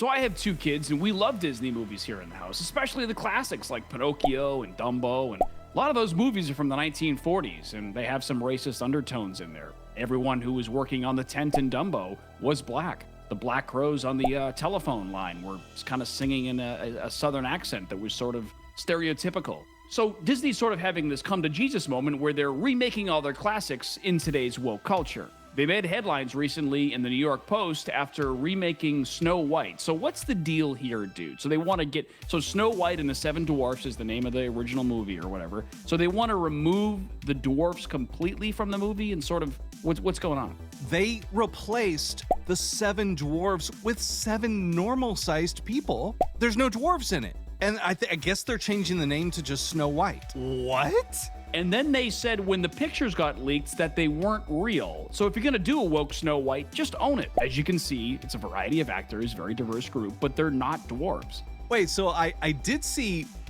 So I have two kids, and we love Disney movies here in the house, especially the classics like Pinocchio and Dumbo. And a lot of those movies are from the 1940s, and they have some racist undertones in there. Everyone who was working on the tent in Dumbo was black. The Black Crows on the telephone line were kind of singing in a southern accent that was sort of stereotypical. So Disney's sort of having this come to Jesus moment where they're remaking all their classics in today's woke culture. They made headlines recently in the New York Post after remaking Snow White. So what's the deal here, dude? So they want to get... So Snow White and the Seven Dwarfs is the name of the original movie or whatever. So they want to remove the dwarfs completely from the movie and sort of... What's going on? They replaced the Seven Dwarfs with 7 normal-sized people. There's no dwarves in it. And I guess they're changing the name to just Snow White. What? And then they said when the pictures got leaked that they weren't real. So if you're going to do a woke Snow White, just own it. As you can see, it's a variety of actors, very diverse group, but they're not dwarves. Wait, so I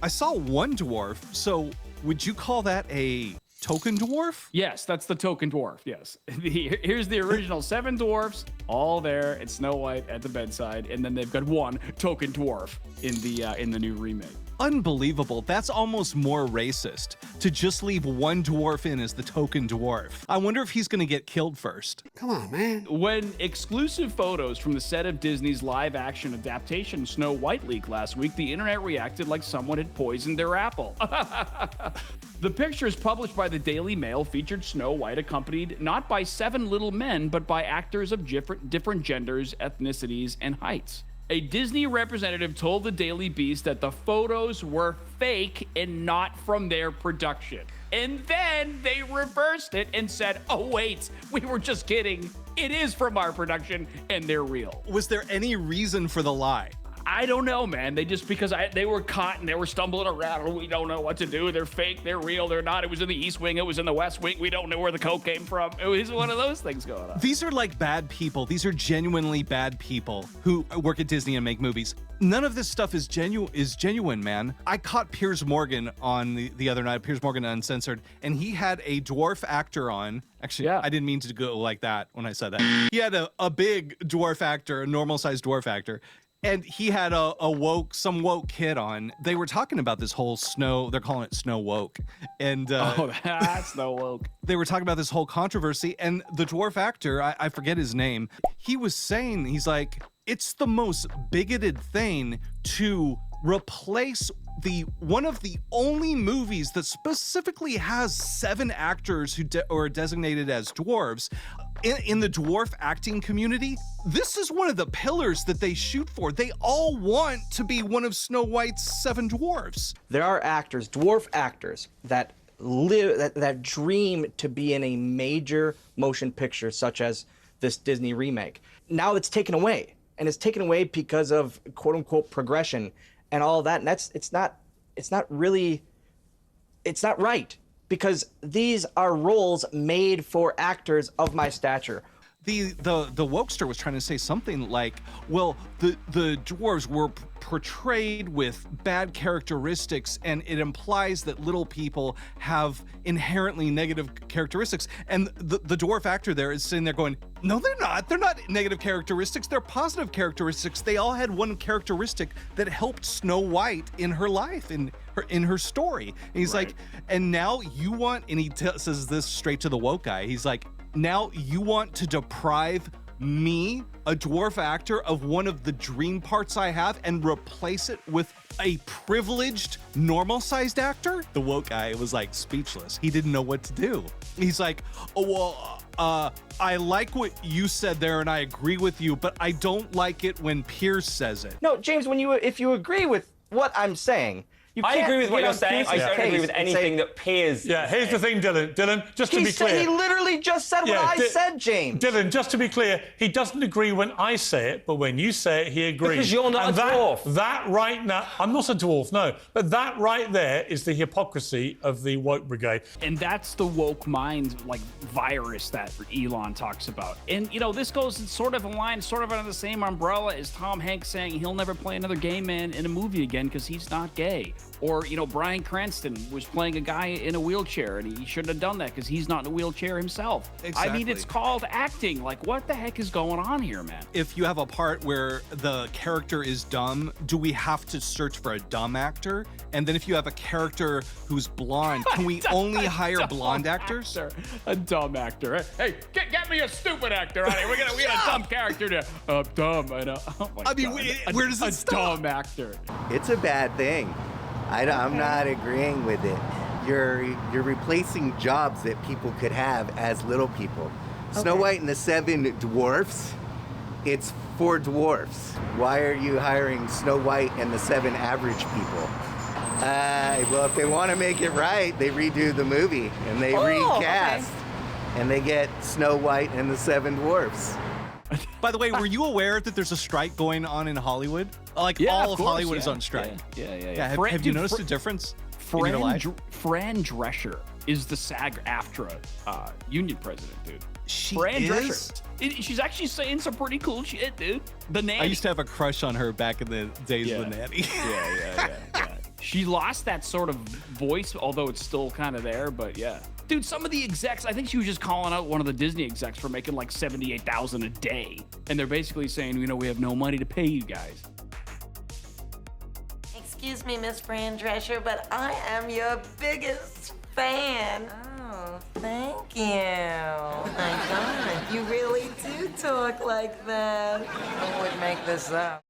saw one dwarf. So would you call that a token dwarf? Yes, that's the token dwarf, yes. Here's the original 7 dwarfs, all there. It's Snow White at the bedside, and then they've got one token dwarf in the new remake. Unbelievable. That's almost more racist, to just leave one dwarf in as the token dwarf. I wonder if he's gonna get killed first. Come on, man. When exclusive photos from the set of Disney's live-action adaptation Snow White leaked last week, the internet reacted like someone had poisoned their apple. The pictures published by the Daily Mail featured Snow White accompanied not by 7 little men, but by actors of different genders, ethnicities, and heights. A Disney representative told the Daily Beast that the photos were fake and not from their production. And then they reversed it and said, oh wait, we were just kidding. It is from our production and they're real. Was there any reason for the lie? I don't know, man. They just, because they were caught and they were stumbling around. We don't know what to do. They're fake, they're real, they're not. It was in the East Wing, it was in the West Wing. We don't know where the coke came from. It was one of those things going on. These are like bad people. These are genuinely bad people who work at Disney and make movies. None of this stuff is genuine, man. I caught Piers Morgan on the other night, Piers Morgan Uncensored, and he had a dwarf actor on. Actually, yeah. I didn't mean to go like that when I said that. He had a big dwarf actor, a normal-sized dwarf actor. And he had some woke kid on. They were talking about this whole they're calling it snow woke. And that's snow woke. They were talking about this whole controversy, and the dwarf actor, I forget his name, he was saying, he's like, it's the most bigoted thing to replace one of the only movies that specifically has 7 actors who are designated as dwarves. In the dwarf acting community, this is one of the pillars that they shoot for. They all want to be one of Snow White's 7 dwarfs. There are actors, dwarf actors, that dream to be in a major motion picture such as this Disney remake. Now it's taken away, and it's taken away because of quote unquote progression and all that. And it's not right. Because these are roles made for actors of my stature. The wokester was trying to say something like, well, the dwarves were portrayed with bad characteristics, and it implies that little people have inherently negative characteristics. And the dwarf actor there is sitting there going, no, they're not. They're not negative characteristics. They're positive characteristics. They all had one characteristic that helped Snow White in her life, in her story. And he's like, and now you want, and he says this straight to the woke guy. He's like, now you want to deprive me, a dwarf actor, of one of the dream parts I have and replace it with a privileged, normal-sized actor? The woke guy was like speechless. He didn't know what to do. He's like, oh, well, I like what you said there and I agree with you, but I don't like it when Piers says it. No, James, if you agree with what I'm saying, I agree with what you're saying. I don't agree with anything that Piers. Yeah, here's the thing, Dylan. Dylan, just to be clear. He literally just said what I said, James. Dylan, just to be clear, he doesn't agree when I say it, but when you say it, he agrees. Because you're not a dwarf. That right now, I'm not a dwarf, no. But that right there is the hypocrisy of the woke brigade. And that's the woke mind, like, virus that Elon talks about. And, you know, this goes sort of in line, sort of under the same umbrella as Tom Hanks saying he'll never play another gay man in a movie again because he's not gay. Or, you know, Bryan Cranston was playing a guy in a wheelchair, and he shouldn't have done that because he's not in a wheelchair himself. I mean, it's called acting. Like, what the heck is going on here, man? If you have a part where the character is dumb, do we have to search for a dumb actor? And then if you have a character who's blonde, can we only hire blonde actors? A dumb actor. Hey, get me a stupid actor out here. We got a dumb character to dumb. I know. Oh my I mean, God. where does it stop? Dumb actor. It's a bad thing. I'm not agreeing with it. You're replacing jobs that people could have as little people. Snow White and the Seven Dwarfs, it's for dwarfs. Why are you hiring Snow White and the seven average people? Well, if they want to make it right, they redo the movie and they recast. And they get Snow White and the Seven Dwarfs. By the way, were you aware that there's a strike going on in Hollywood? Like, all of Hollywood is on strike. Yeah. Have you noticed a difference in your life? Fran Drescher is the SAG-AFTRA union president, dude. Fran Drescher. She's actually saying some pretty cool shit, dude. The Nanny. I used to have a crush on her back in the days of the Nanny. Yeah. She lost that sort of voice, although it's still kind of there, but yeah. Dude, some of the execs, I think she was just calling out one of the Disney execs for making like $78,000 a day. And they're basically saying, you know, we have no money to pay you guys. Excuse me, Miss Fran Drescher, but I am your biggest fan. Oh, thank you. Oh my God, you really do talk like that. I would make this up.